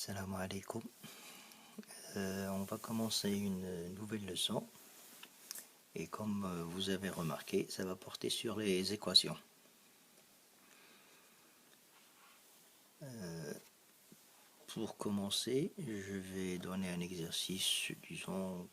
Salam alaikum. On va commencer une nouvelle leçon et comme vous avez remarqué, ça va porter sur les équations. Pour commencer, je vais donner un exercice, disons,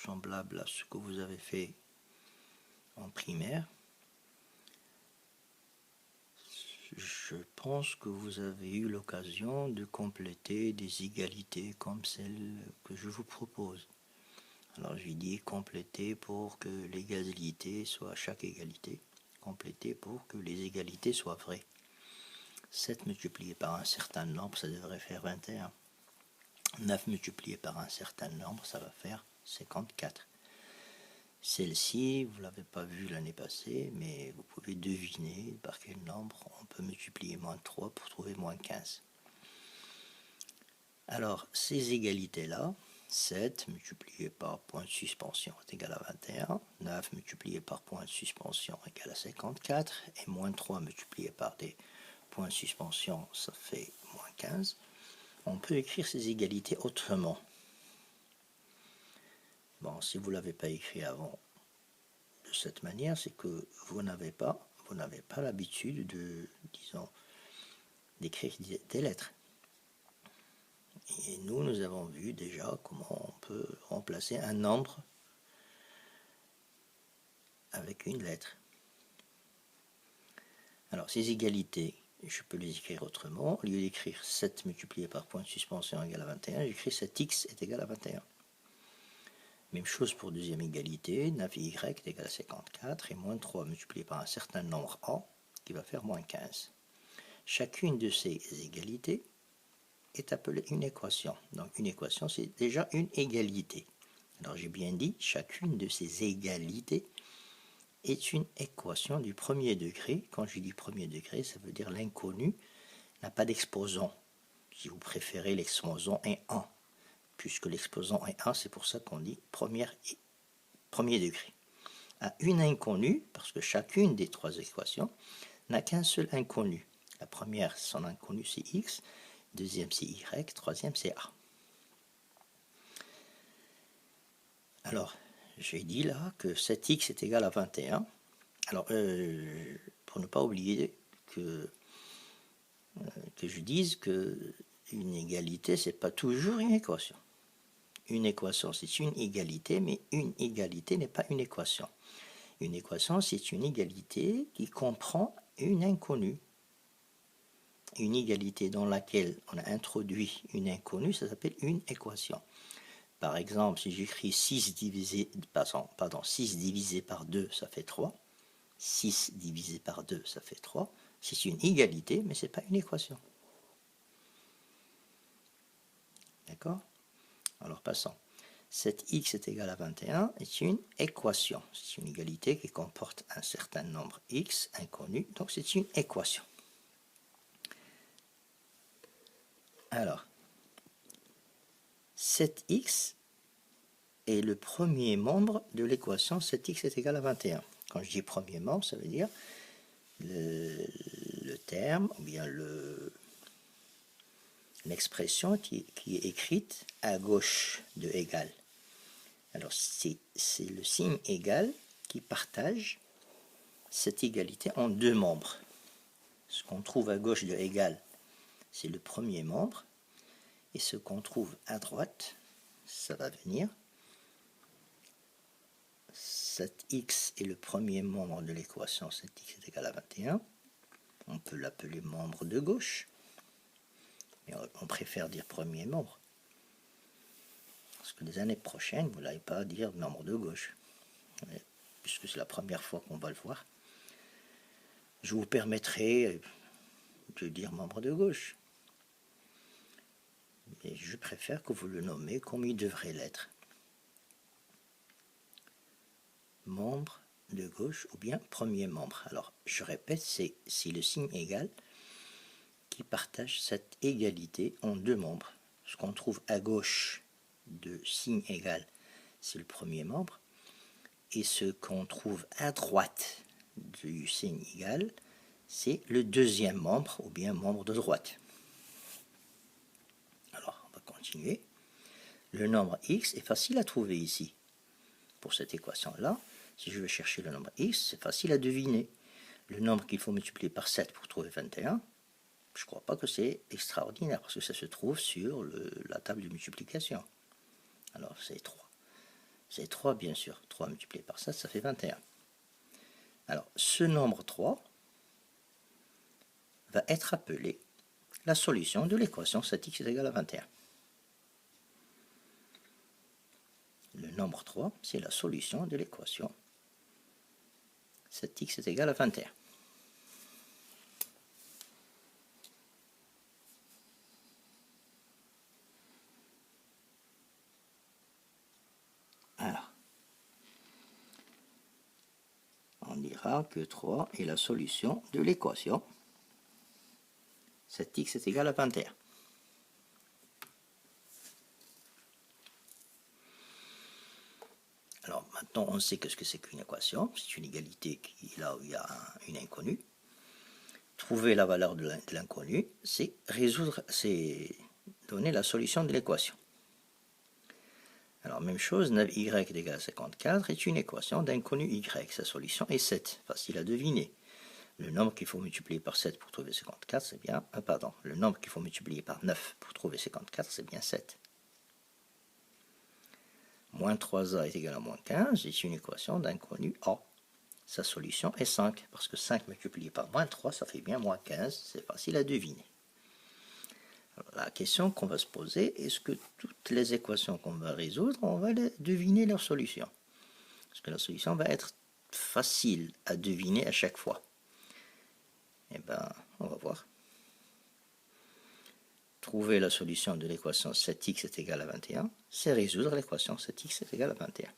semblable à ce que vous avez fait en primaire. Je pense que vous avez eu l'occasion de compléter des égalités comme celle que je vous propose. Alors je dis compléter pour que l'égalité soit chaque égalité, compléter pour que les égalités soient vraies. 7 multiplié par un certain nombre, ça devrait faire 21. 9 multiplié par un certain nombre, ça va faire 54. Celle-ci, vous ne l'avez pas vue l'année passée, mais vous pouvez deviner par quel nombre on peut multiplier moins 3 pour trouver moins 15. Alors, ces égalités-là, 7 multiplié par point de suspension est égal à 21, 9 multiplié par point de suspension est égal à 54, et moins 3 multiplié par des points de suspension, ça fait moins 15. On peut écrire ces égalités autrement. Bon, si vous ne l'avez pas écrit avant de cette manière, c'est que vous n'avez pas l'habitude de, disons, d'écrire des lettres. Et nous avons vu déjà comment on peut remplacer un nombre avec une lettre. Alors, ces égalités, je peux les écrire autrement. Au lieu d'écrire 7 multiplié par point de suspension égale à 21, j'écris 7x est égal à 21. Même chose pour deuxième égalité, 9y est égal à 54 et moins 3 multiplié par un certain nombre A qui va faire moins 15. Chacune de ces égalités est appelée une équation. Donc une équation, c'est déjà une égalité. Alors j'ai bien dit, chacune de ces égalités est une équation du premier degré. Quand je dis premier degré, ça veut dire l'inconnu n'a pas d'exposant. Si vous préférez, l'exposant est 1. Puisque l'exposant est 1, c'est pour ça qu'on dit premier degré. À une inconnue, parce que chacune des trois équations n'a qu'un seul inconnu. La première, son inconnu, c'est x. Deuxième, c'est y. Troisième, c'est a. Alors, j'ai dit là que 7x est égal à 21. Alors, pour ne pas oublier que je dise que une égalité, c'est pas toujours une équation. Une équation, c'est une égalité, mais une égalité n'est pas une équation. Une équation, c'est une égalité qui comprend une inconnue. Une égalité dans laquelle on a introduit une inconnue, ça s'appelle une équation. Par exemple, si j'écris 6 divisé par 2, ça fait 3. 6 divisé par 2, ça fait 3. C'est une égalité, mais ce n'est pas une équation. D'accord ? Alors passons. 7x est égal à 21 est une équation. C'est une égalité qui comporte un certain nombre x inconnu, donc c'est une équation. Alors, 7x est le premier membre de l'équation 7x est égal à 21. Quand je dis premier membre, ça veut dire le terme, ou bien l'expression qui est écrite à gauche de égal. Alors, c'est le signe égal qui partage cette égalité en deux membres. Ce qu'on trouve à gauche de égal, c'est le premier membre. Et ce qu'on trouve à droite, ça va venir. 7x est le premier membre de l'équation 7x est égal à 21. On peut l'appeler membre de gauche. Mais on préfère dire premier membre. Parce que les années prochaines, vous n'allez pas dire membre de gauche. Puisque c'est la première fois qu'on va le voir. Je vous permettrai de dire membre de gauche. Mais je préfère que vous le nommez comme il devrait l'être. Membre de gauche ou bien premier membre. Alors, je répète, c'est le signe égal qui partage cette égalité en deux membres. Ce qu'on trouve à gauche de signe égal, c'est le premier membre. Et ce qu'on trouve à droite du signe égal, c'est le deuxième membre ou bien membre de droite. continuer. Le nombre x est facile à trouver ici. Pour cette équation-là, si je veux chercher le nombre x, c'est facile à deviner. Le nombre qu'il faut multiplier par 7 pour trouver 21, je ne crois pas que c'est extraordinaire, parce que ça se trouve sur la table de multiplication. Alors, c'est 3. C'est 3, bien sûr. 3 multiplié par 7, ça fait 21. Alors, ce nombre 3 va être appelé la solution de l'équation 7x est égal à 21. Le nombre 3, c'est la solution de l'équation 7x est égal à 21. Alors, on dira que 3 est la solution de l'équation 7x est égal à 21. Alors maintenant on sait ce que c'est qu'une équation. C'est une égalité là où il y a une inconnue. Trouver la valeur de l'inconnu, c'est donner la solution de l'équation. Alors même chose, 9y est égal à 54 est une équation d'inconnu y. Sa solution est 7, facile à deviner. Le nombre qu'il faut multiplier par 7 pour trouver 54, c'est bien... le nombre qu'il faut multiplier par 9 pour trouver 54, c'est bien 7. Moins 3a est égal à moins 15, c'est une équation d'inconnu a. Sa solution est 5, parce que 5 multiplié par moins 3, ça fait bien moins 15, c'est facile à deviner. Alors, la question qu'on va se poser, est-ce que toutes les équations qu'on va résoudre, on va deviner leur solution? Est-ce que la solution va être facile à deviner à chaque fois? Eh bien, on va voir. Trouver la solution de l'équation 7x est égal à 21, c'est résoudre l'équation 7x est égal à 21.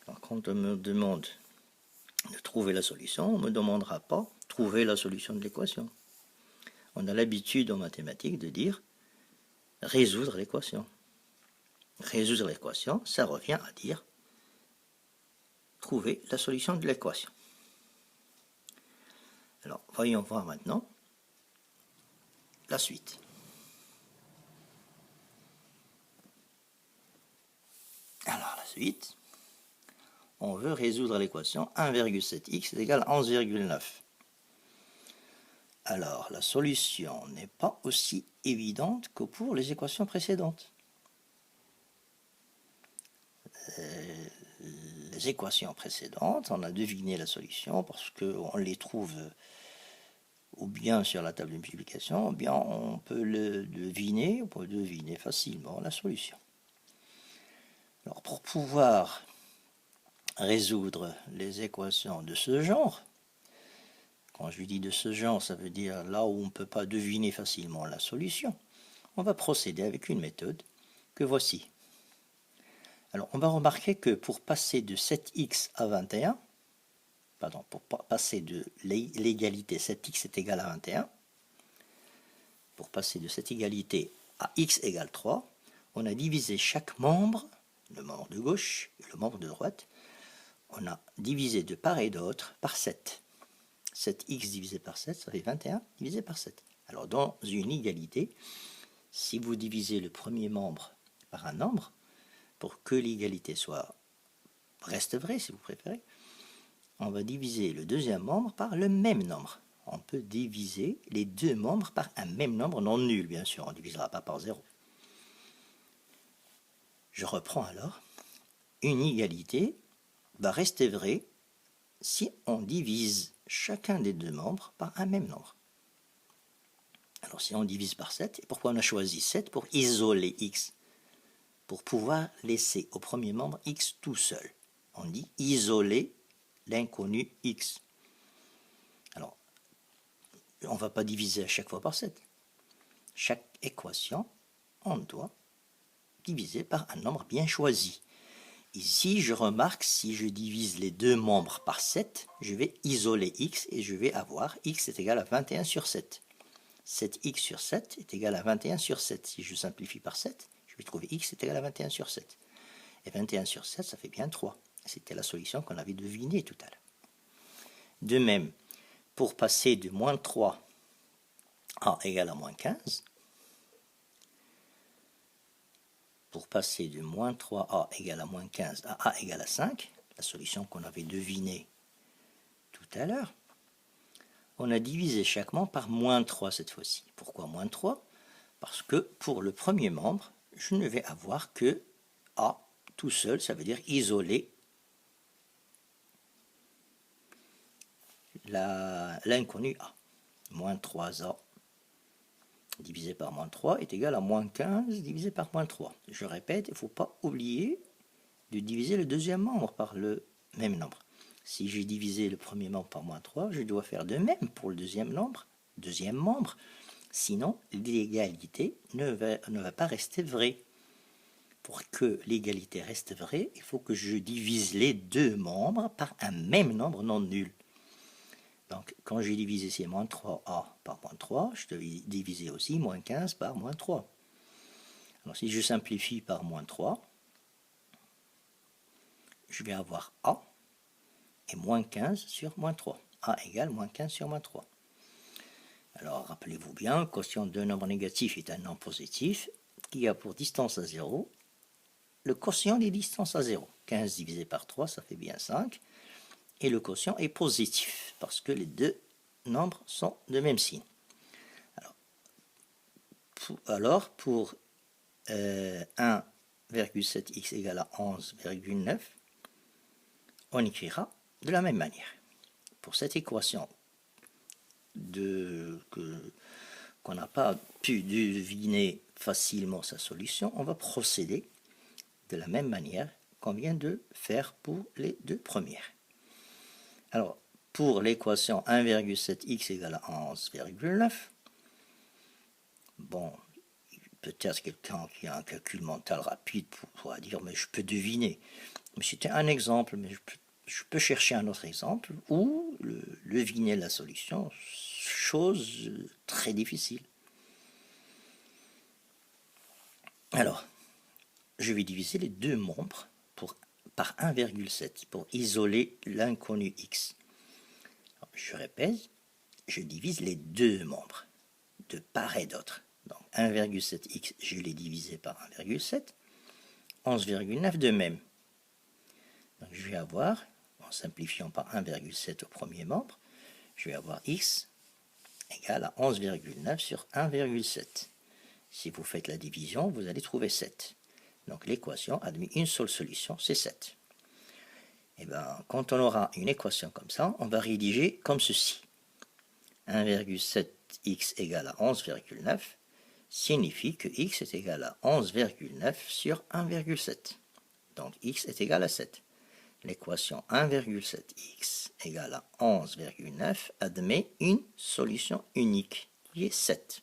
Alors, quand on me demande de trouver la solution, on ne me demandera pas trouver la solution de l'équation. On a l'habitude en mathématiques de dire résoudre l'équation. Résoudre l'équation, ça revient à dire trouver la solution de l'équation. Alors, voyons voir maintenant la suite. Alors, la suite, on veut résoudre l'équation 1,7x est égal à 11,9. Alors, la solution n'est pas aussi évidente que pour les équations précédentes. Les équations précédentes, on a deviné la solution parce qu'on les trouve ou bien sur la table de multiplication, ou bien on peut deviner facilement la solution. Alors, pour pouvoir résoudre les équations de ce genre, quand je dis de ce genre, ça veut dire là où on ne peut pas deviner facilement la solution, on va procéder avec une méthode que voici. Alors, on va remarquer que pour passer de 7x à 21, pour passer de l'égalité 7x est égal à 21, pour passer de cette égalité à x égale 3, on a divisé chaque membre, le membre de gauche et le membre de droite, on a divisé de part et d'autre par 7. 7x divisé par 7, ça fait 21 divisé par 7. Alors dans une égalité, si vous divisez le premier membre par un nombre, pour que l'égalité reste vraie si vous préférez, on va diviser le deuxième membre par le même nombre. On peut diviser les deux membres par un même nombre non nul, bien sûr, on ne divisera pas par 0. Je reprends alors. Une égalité va rester vraie si on divise chacun des deux membres par un même nombre. Alors si on divise par 7, et pourquoi on a choisi 7? Pour isoler x, pour pouvoir laisser au premier membre x tout seul. On dit isoler l'inconnu x. Alors, on ne va pas diviser à chaque fois par 7. Chaque équation, on doit diviser par un nombre bien choisi. Ici, je remarque, si je divise les deux membres par 7, je vais isoler x et je vais avoir x est égal à 21 sur 7. 7x sur 7 est égal à 21 sur 7. Si je simplifie par 7, je vais trouver x est égal à 21 sur 7. Et 21 sur 7, ça fait bien 3. C'était la solution qu'on avait devinée tout à l'heure. De même, pour passer de moins 3 à égal à moins 15, pour passer de moins 3a égale à moins 15 à a égale à 5, la solution qu'on avait devinée tout à l'heure, on a divisé chaque membre par moins 3 cette fois-ci. Pourquoi moins 3? Parce que pour le premier membre, je ne vais avoir que a tout seul, ça veut dire isoler l'inconnu a. Moins 3a divisé par moins 3 est égal à moins 15 divisé par moins 3. Je répète, il ne faut pas oublier de diviser le deuxième membre par le même nombre. Si j'ai divisé le premier membre par moins 3, je dois faire de même pour le deuxième membre. Sinon l'égalité ne va pas rester vraie. Pour que l'égalité reste vraie, il faut que je divise les deux membres par un même nombre non nul. Donc, quand j'ai divisé ces moins 3a par moins 3, je dois diviser aussi moins 15 par moins 3. Alors, si je simplifie par moins 3, je vais avoir a et moins 15 sur moins 3. A égale moins 15 sur moins 3. Alors, rappelez-vous bien, quotient d'un nombre négatif est un nombre positif qui a pour distance à 0 le quotient des distances à 0. 15 divisé par 3, ça fait bien 5. Et le quotient est positif, parce que les deux nombres sont de même signe. Alors pour 1,7x égale à 11,9, on écrira de la même manière. Pour cette équation qu'on n'a pas pu deviner facilement sa solution, on va procéder de la même manière qu'on vient de faire pour les deux premières. Alors, pour l'équation 1,7x égale à 11,9, bon, peut-être quelqu'un qui a un calcul mental rapide pourra dire, mais je peux deviner. Mais c'était un exemple, mais je peux chercher un autre exemple ou deviner la solution, chose très difficile. Alors, je vais diviser les deux membres par 1,7 pour isoler l'inconnu x. Alors, je répète, je divise les deux membres de part et d'autre. Donc 1,7x, je l'ai divisé par 1,7. 11,9 de même. Donc je vais avoir, en simplifiant par 1,7 au premier membre, je vais avoir x égale à 11,9 sur 1,7. Si vous faites la division, vous allez trouver 7. Donc l'équation admet une seule solution, c'est 7. Et bien, quand on aura une équation comme ça, on va rédiger comme ceci. 1,7x égale à 11,9 signifie que x est égal à 11,9 sur 1,7. Donc x est égal à 7. L'équation 1,7x égale à 11,9 admet une solution unique, qui est 7.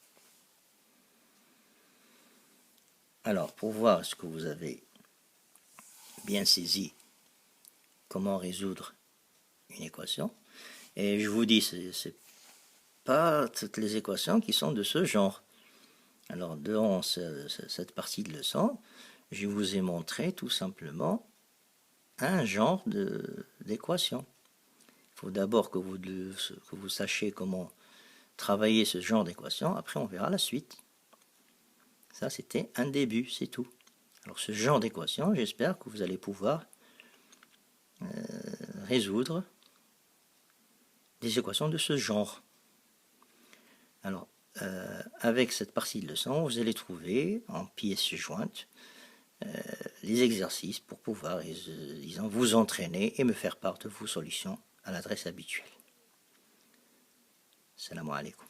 Alors, pour voir est-ce que vous avez bien saisi comment résoudre une équation, et je vous dis, c'est pas toutes les équations qui sont de ce genre. Alors, dans cette partie de leçon, je vous ai montré tout simplement un genre d'équation. Il faut d'abord que vous sachiez comment travailler ce genre d'équation, après on verra la suite. Ça, c'était un début, c'est tout. Alors, ce genre d'équation, j'espère que vous allez pouvoir résoudre des équations de ce genre. Alors, avec cette partie de leçon, vous allez trouver en pièces jointes les exercices pour pouvoir, disons, vous entraîner et me faire part de vos solutions à l'adresse habituelle. Salam alaikum.